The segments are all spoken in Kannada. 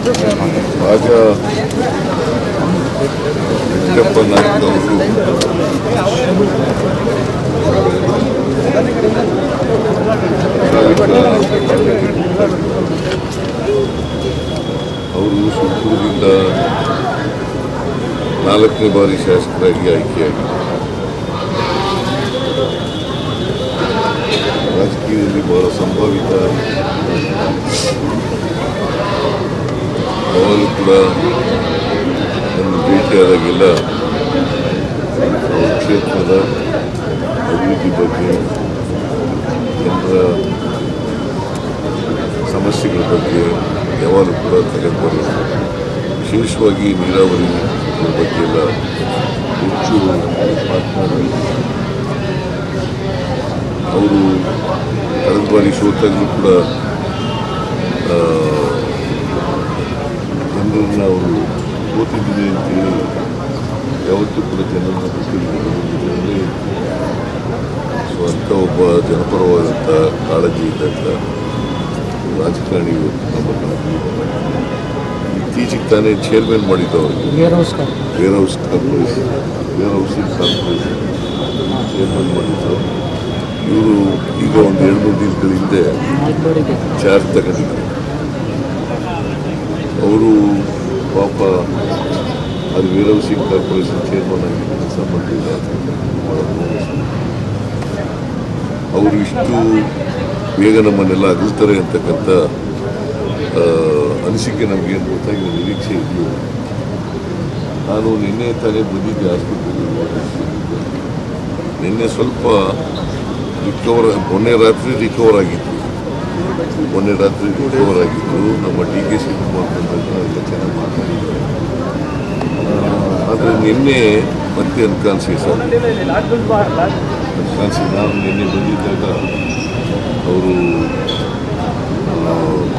ರಾಜ ವೆಂಕಟಪ್ಪ ನಾಯ್ಕ ಅವರು ಸುತ್ತೂರಿನಿಂದ 4ನೇ ಬಾರಿ ಶಾಸಕರಾಗಿ ಆಯ್ಕೆಯಾಗಿದ್ದಾರೆ. ರಾಜಕೀಯದಲ್ಲಿ ಬಹಳ ಸಂಭಾವಿತ, ಅವರು ಕೂಡ ನನ್ನ ಭೇಟಿಯಾದಾಗೆಲ್ಲ ಕ್ಷೇತ್ರದ ಅಭಿವೃದ್ಧಿ ಬಗ್ಗೆ, ಜನರ ಸಮಸ್ಯೆಗಳ ಬಗ್ಗೆ ಯಾವಾಗಲೂ ಕೂಡ ತೆಗೆದುಕೊಂಡು, ವಿಶೇಷವಾಗಿ ನೀರಾವರಿ ಬಗ್ಗೆ ಎಲ್ಲ ಹೆಚ್ಚು ಮಾತನಾಡಿ, ಅವರು ಕಳೆದ ಬಾರಿ ಸೋತಾಗಲೂ ಕೂಡ ಜನರನ್ನ ಅವರು ಓದಿದ್ದೀನಿ ಅಂತೇಳಿ ಯಾವತ್ತೂ ಕೂಡ ಜನರನ್ನ ಬಿಟ್ಟಿದ್ದಾರೆ. ಸೊ ಅಂಥ ಒಬ್ಬ ಜನಪರವಾದಂಥ ಕಾಳಜಿ ಇದ್ದಂಥ ರಾಜಕಾರಣಿ ನಮ್ಮನ್ನು ಇತ್ತೀಚೆಗೆ ತಾನೇ ಚೇರ್ಮನ್ ಮಾಡಿದ್ದವರಿಗೆ ವೇರ್ ಹೌಸಿಂಗ್ ಕಾರ್ಪೊರೇಷನ್ ಚೇರ್ಮನ್ ಮಾಡಿದ್ದು. ಇವರು ಈಗ ಒಂದು 2-3 ದಿನಗಳ ಹಿಂದೆ ಚಾರ್ಜ್ ತಗೊಂಡಿದ್ದಾರೆ. ಅವರು ಪಾಪ ಅದು ವೇರ್ ಹೌಸಿಂಗ್ ಕಾರ್ಪೊರೇಷನ್ ಚೇರ್ಮನ್ ಆಗಿ ಕೆಲಸ ಮಾಡಲಿಲ್ಲ. ಅವರು ಇಷ್ಟು ಬೇಗ ನಮ್ಮನ್ನೆಲ್ಲ ಅಗಲ್ತಾರೆ ಅಂತಕ್ಕಂಥ ಅನಿಸಿಕೆ ನಮಗೇನು ಗೊತ್ತಾಗಿರೋ ನಿರೀಕ್ಷೆ ಇದೆಯೋ. ನಾನು ನಿನ್ನೆ ತಾನೇ ಬಂದಿದ್ದೆ ಆಸ್ಪತ್ರೆಗೆ. ನಿನ್ನೆ ಸ್ವಲ್ಪ ಮೊನ್ನೆ ರಾತ್ರಿ ರಿಕವರ್ ಆಗಿತ್ತು. ನಮ್ಮ DK ಶಿವಕುಮಾರ್ ಎಲ್ಲ ಚೆನ್ನಾಗಿ ಮಾತಾಡಿದ್ದಾರೆ. ಆದರೆ ನಿನ್ನೆ ಮತ್ತೆ ಅನ್ಕಾನ್ಸಿಯಸ್ ನಾನು ನಿನ್ನೆ ಬಂದಿದ್ದಾಗ ಅವರು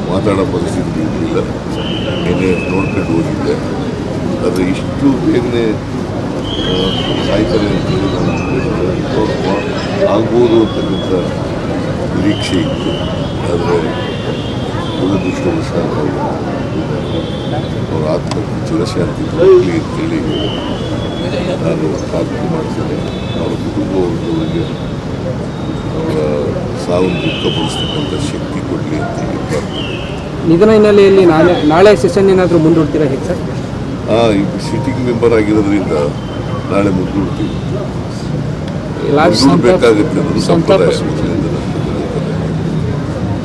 ಮಾತಾಡೋ ಪರಿಸ್ಥಿತಿ ಇರಲಿಲ್ಲ. ನಿನ್ನೆ ನೋಡ್ಕೊಂಡು ಹೋಗಿದ್ದೆ. ಆದರೆ ಇಷ್ಟು ಬೇಗನೆ ಸಾಯ್ತಾರೆ ಅಂತೇಳಿ ಆಗ್ಬೋದು ಅಂತಕ್ಕಂಥ ನಿರೀಕ್ಷೆ ಇತ್ತು. ಆದರೆ ದುರದೃಷ್ಟವಶ ಅವರ ಆತ್ಮಕ್ಕೆ ಚಿರಶಾಂತಿ ಕೊಡಲಿ ಅಂತೇಳಿ ನಾನು ಪ್ರಾರ್ಥನೆ ಮಾಡ್ತೇನೆ. ಅವರ ಕುಟುಂಬವರಿಗೆ ಅವರ ಸಾವನ್ನು ದುಃಖಪಡಿಸ್ತಕ್ಕಂಥ ಶಕ್ತಿ ಕೊಡಲಿ ಅಂತೇಳಿ ಪ್ರಾರ್ಥನೆ. ನಿಧನ ಹಿನ್ನೆಲೆಯಲ್ಲಿ ನಾಳೆ ಸೆಷನ್ ಏನಾದರೂ ಮುಂದೂಡ್ತೀರಾ ಹೇಗೆ ಸರ್? ಈಗ ಸಿಟ್ಟಿಂಗ್ ಮೆಂಬರ್ ಆಗಿರೋದ್ರಿಂದ ನಾಳೆ ಮುಂದೂಡ್ತೀವಿ. ಬೇಕಾಗುತ್ತೆ ಅದು ಸಂಪ್ರದಾಯ.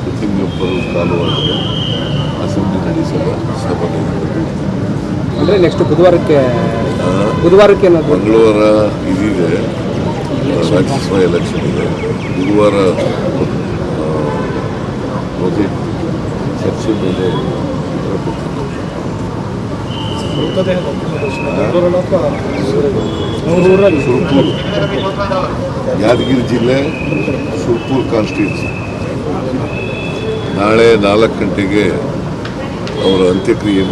ಸಿಟ್ಟಿಂಗ್ ಮೆಂಬರ್ ಕಾಲುವಾಗೆ ಅಸೆಂಬ್ಲಿ ನಡೆಸಲ್ಲ, ಸಭೆ ಅಂದರೆ ನೆಕ್ಸ್ಟ್ ಬುಧವಾರಕ್ಕೆ ಮಂಗಳವಾರ ಇದಿದೆ, ರಾಜ್ಯಸಭಾ ಎಲೆಕ್ಷನ್ ಇದೆ. ಗುರುವಾರ ಬಜೆಟ್ ಚರ್ಚೆ ಮೇಲೆ ಸುರ್ಪುರ್, ಯಾದಗಿರಿ ಜಿಲ್ಲೆ ಸುರ್ಪುರ್ ಕಾನ್ಸ್ಟಿಟ್ಯೂನ್ಸಿ. ನಾಳೆ 4 ಗಂಟೆಗೆ ಅವರ ಅಂತ್ಯಕ್ರಿಯೆ.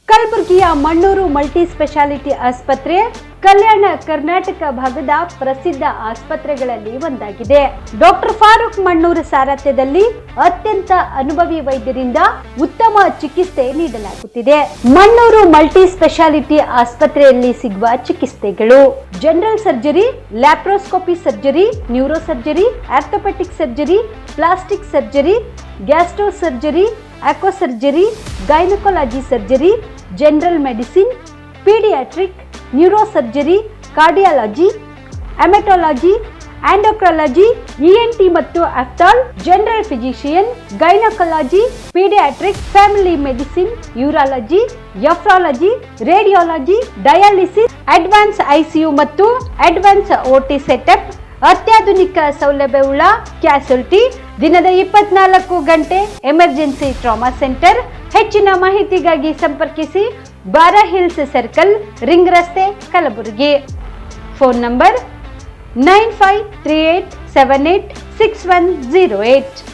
ಕಲಬುರಗಿಯ ಮಣ್ಣೂರು ಮಲ್ಟಿ ಸ್ಪೆಷಾಲಿಟಿ ಆಸ್ಪತ್ರೆ ಕಲ್ಯಾಣ ಕರ್ನಾಟಕ ಭಾಗದ ಪ್ರಸಿದ್ಧ ಆಸ್ಪತ್ರೆಗಳಲ್ಲಿ ಒಂದಾಗಿದೆ. ಡಾಕ್ಟರ್ ಫಾರೂಕ್ ಮಣ್ಣೂರು ಸಾರಥ್ಯದಲ್ಲಿ ಅತ್ಯಂತ ಅನುಭವಿ ವೈದ್ಯರಿಂದ ಉತ್ತಮ ಚಿಕಿತ್ಸೆ ನೀಡಲಾಗುತ್ತಿದೆ. ಮಣ್ಣೂರು ಮಲ್ಟಿ ಸ್ಪೆಷಾಲಿಟಿ ಆಸ್ಪತ್ರೆಯಲ್ಲಿ ಸಿಗುವ ಚಿಕಿತ್ಸೆಗಳು: general surgery, laparoscopy surgery, neuro surgery, orthopaedic surgery, plastic surgery, gastro surgery, aqua surgery, gynaecology surgery, general medicine, paediatric, neuro surgery, cardiology, haematology, endocrinology, ENT ಮತ್ತು ophthal, general physician, gynaecology, paediatric, family medicine, urology, nephrology, radiology, dialysis, advance ICU ಮತ್ತು ಅಡ್ವಾನ್ಸ್ OT ಸೆಟಪ್, ಅತ್ಯಾಧುನಿಕ ಸೌಲಭ್ಯವುಳ್ಳ ಕ್ಯಾಸುಲಿಟಿ, ದಿನದ 24 ಗಂಟೆ ಎಮರ್ಜೆನ್ಸಿ ಟ್ರಾಮಾ ಸೆಂಟರ್. ಹೆಚ್ಚಿನ ಮಾಹಿತಿಗಾಗಿ ಸಂಪರ್ಕಿಸಿ ಬಾರಾ ಹಿಲ್ಸ್ ಸರ್ಕಲ್, ರಿಂಗ್ ರಸ್ತೆ, ಕಲಬುರಗಿ. Phone number 9538786108.